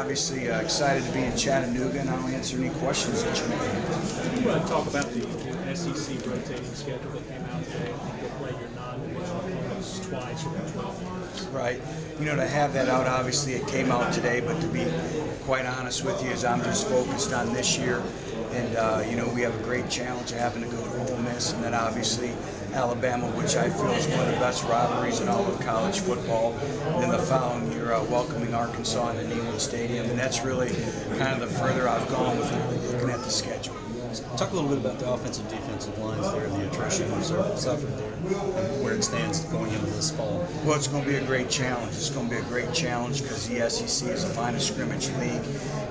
obviously excited to be in Chattanooga, and I'll answer any questions that you may have. You want to talk about the SEC rotating schedule that came out today? I think you'll play your non-divisional opponents twice over 12 months. Right. You know, to have that out, obviously it came out today, but to be quite honest with you, is I'm just focused on this year. And, you know, we have a great challenge of having to go to Ole Miss, and then obviously Alabama, which I feel is one of the best rivalries in all of college football. And then the following year, welcoming Arkansas in the Neyland Stadium. And that's really kind of the further I've gone with looking at the schedule. Talk a little bit about the offensive defensive lines there, the attrition we've suffered there, and where it stands going into this fall. Well, it's going to be a great challenge. It's going to be a great challenge because the SEC is a line of scrimmage league,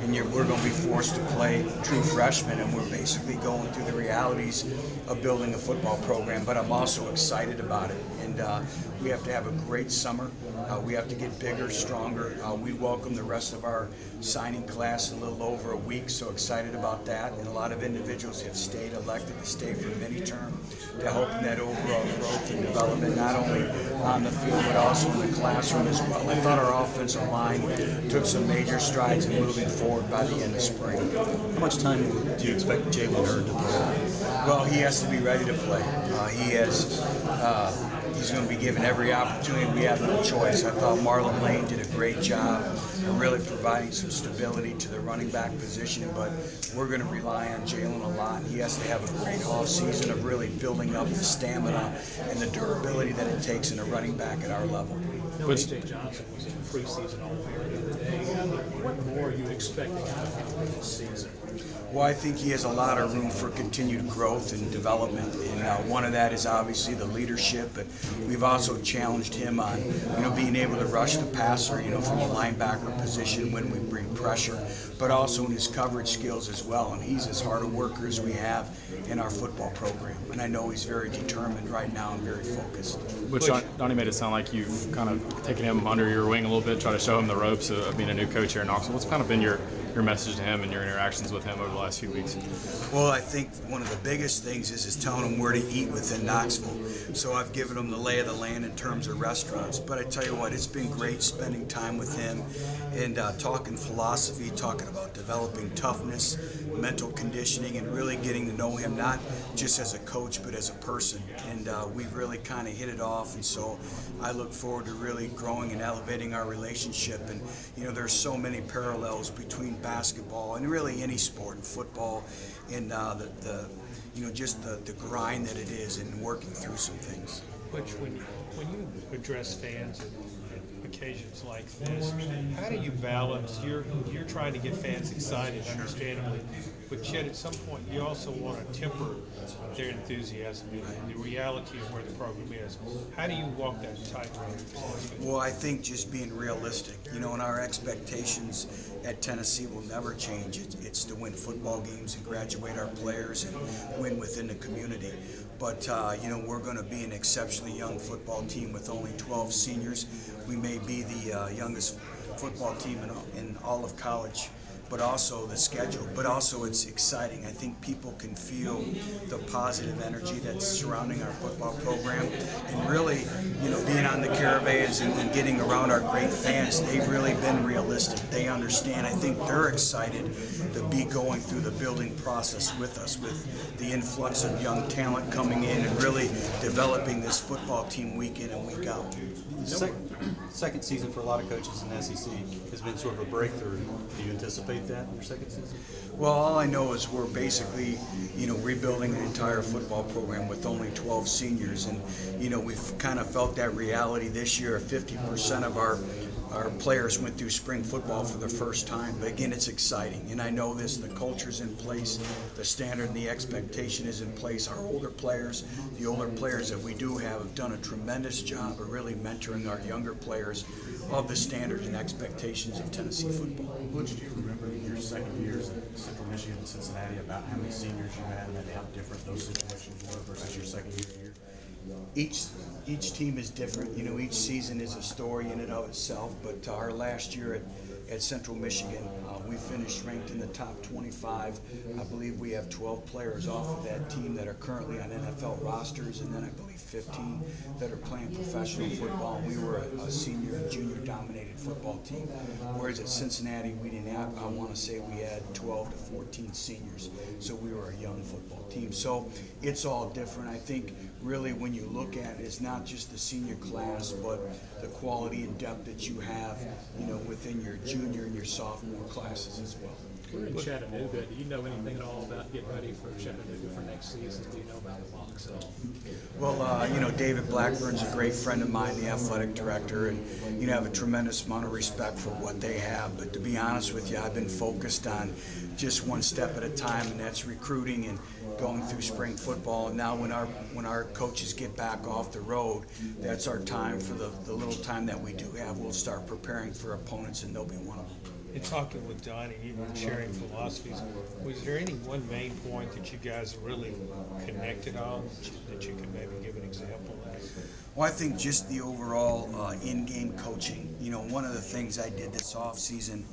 and we're going to be forced to play true freshmen, and we're basically going through the realities of building a football program. But I'm also excited about it, and we have to have a great summer. We have to get bigger, stronger. We welcome the rest of our signing class in a little over a week, so excited about that. And a lot of individuals have elected to stay for many term to help in that overall growth and development, not only on the field but also in the classroom as well. I thought our offensive line took some major strides in moving forward by the end of spring. How much time do you expect Jalen Hurd to play? Well, he has to be ready to play. He's going to be given every opportunity. We have no choice. I thought Marlon Lane did a great job of really providing some stability to the running back position, but we're going to rely on Jalen a lot. He has to have a great offseason of really building up the stamina and the durability that it takes in a running back at our level. A.J. Johnson was in preseason All-American the other day. What more are you expecting out of him this season? Well, I think he has a lot of room for continued growth and development, and one of that is obviously the leadership. But we've also challenged him on, being able to rush the passer, from a linebacker position when we bring pressure, but also in his coverage skills as well. And he's as hard a worker as we have in our football program, and I know he's very determined right now and very focused. Which Donnie made it sound like you've kind of taken him under your wing a little bit, try to show him the ropes of being a new coach here in Knoxville. What's kind of been your message to him and your interactions with him over the last few weeks? Well, I think one of the biggest things is telling him where to eat within Knoxville. So I've given him the lay of the land in terms of restaurants. But I tell you what, it's been great spending time with him and talking philosophy, talking about developing toughness, mental conditioning, and really getting to know him not just as a coach but as a person. And we've really kind of hit it off. And so I look forward to really growing and elevating our relationship. And there's so many parallels between basketball and really any sport, football, and just the grind that it is in working through some things. Butch, when you address fans at occasions like this, how do you balance? You're trying to get fans excited, understandably, but yet at some point you also want to temper their enthusiasm and the reality of where the program is. How do you walk that tightrope? Well, I think just being realistic, and our expectations at Tennessee will never change. It's to win football games and graduate our players and win within the community. But, we're going to be an exceptionally young football team with only 12 seniors. We may be the youngest football team in all of college, but also the schedule. But also it's exciting. I think people can feel the positive energy that's surrounding our football program. And really, being on the caravans and getting around our great fans, they've really been realistic. They understand. I think they're excited to be going through the building process with us, with the influx of young talent coming in and really developing this football team week in and week out. Second season for a lot of coaches in the SEC has been sort of a breakthrough. Do you anticipate that in your second season? Well, all I know is we're basically, rebuilding an entire football program with only 12 seniors, and we've kind of felt that reality this year. 50% of our players went through spring football for the first time. But again, it's exciting, and I know this. The culture's in place, the standard and the expectation is in place. Our older players, the older players that we do have done a tremendous job of really mentoring our younger players of the standards and expectations of Tennessee football. Butch, do you remember your second years at Central Michigan and Cincinnati about how many seniors you had and how different those situations were versus your second year here? Each team is different. Each season is a story in and of itself. But our last year at at Central Michigan. We finished ranked in the top 25. I believe we have 12 players off of that team that are currently on NFL rosters, and then I believe 15 that are playing professional football. We were a senior and junior dominated football team, whereas at Cincinnati we didn't have, I want to say we had 12 to 14 seniors, so we were a young football team. So it's all different. I think really when you look at it, it's not just the senior class, but the quality and depth that you have, within your junior and your sophomore classes as well. We're in Chattanooga. Do you know anything at all about getting ready for Chattanooga for next season? Do you know about the box at all? Well, David Blackburn's a great friend of mine, the athletic director, and I have a tremendous amount of respect for what they have. But to be honest with you, I've been focused on just one step at a time, and that's recruiting and going through spring football. And now when our coaches get back off the road, that's our time for the little time that we do have. We'll start preparing for opponents, and they'll be one of them. In talking with Donnie, even sharing philosophies, was there any one main point that you guys really connected on that you could maybe give an example of? Well, I think just the overall in-game coaching. One of the things I did this off-season,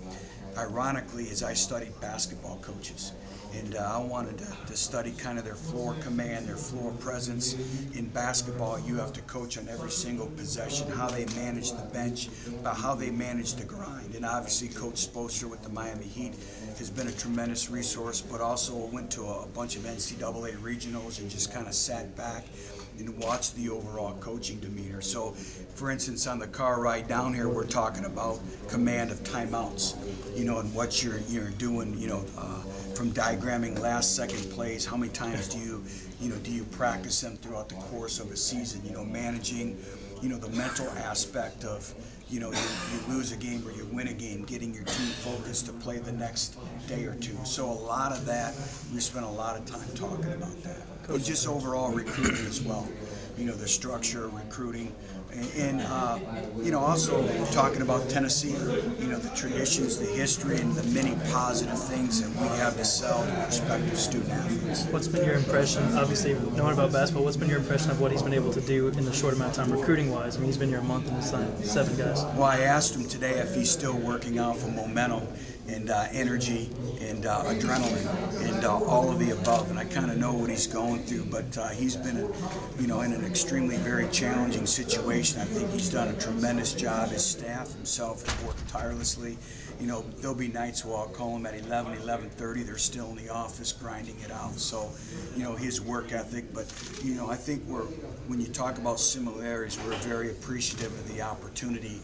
ironically, is I studied basketball coaches. And I wanted to study kind of their floor command, their floor presence. In basketball, you have to coach on every single possession, how they manage the bench, how they manage the grind. And obviously, Coach Spoelstra with the Miami Heat has been a tremendous resource, but also went to a bunch of NCAA regionals and just kind of sat back and watch the overall coaching demeanor. So, for instance, on the car ride down here, we're talking about command of timeouts, and what you're doing, from diagramming last second plays. How many times do you practice them throughout the course of a season? Managing, the mental aspect of, you lose a game or you win a game, getting your team focused to play the next day or two. So a lot of that, we spent a lot of time talking about that. But just overall recruiting as well, the structure of recruiting. And also talking about Tennessee, the traditions, the history, and the many positive things that we have to sell to prospective student athletes. What's been your impression, obviously knowing about basketball, what's been your impression of what he's been able to do in the short amount of time recruiting-wise? I mean, he's been here a month and he's signed 7 guys. Well, I asked him today if he's still working out for momentum and energy and adrenaline and all of the above, and I kind of know what he's going through, but he's been in an extremely very challenging situation. I think he's done a tremendous job. His staff himself has worked tirelessly. There'll be nights where I'll call him at 11, 11:30. They're still in the office grinding it out. So, his work ethic. But, I think when you talk about similarities, we're very appreciative of the opportunity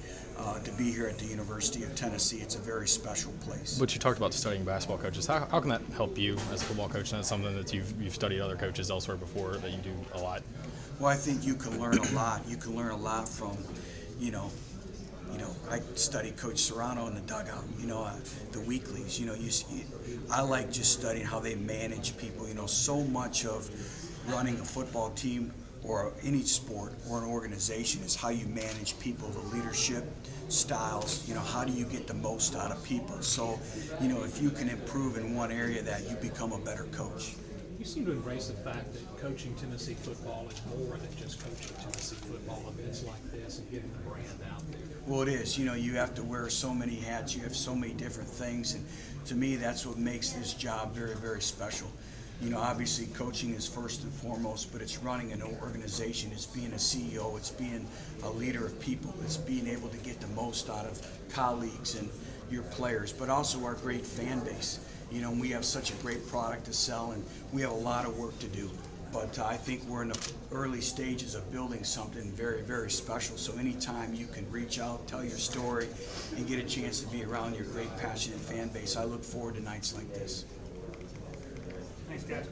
to be here at the University of Tennessee. It's a very special place. But you talked about studying basketball coaches. How can that help you as a football coach? That's something that you've studied other coaches elsewhere before that you do a lot. Well, I think you can learn a lot. You can learn a lot from, I studied Coach Serrano in the dugout, the weeklies. I like just studying how they manage people. So much of running a football team or any sport or an organization is how you manage people, the leadership styles, how do you get the most out of people. So, if you can improve in one area, that you become a better coach. You seem to embrace the fact that coaching Tennessee football is more than just coaching Tennessee football, events like this and getting the brand out there. Well, it is. You have to wear so many hats. You have so many different things. And to me, that's what makes this job very, very special. Obviously coaching is first and foremost, but it's running an organization. It's being a CEO. It's being a leader of people. It's being able to get the most out of colleagues and your players, but also our great fan base. We have such a great product to sell, and we have a lot of work to do. But I think we're in the early stages of building something very, very special. So anytime you can reach out, tell your story, and get a chance to be around your great, passionate fan base, I look forward to nights like this. Thanks, guys.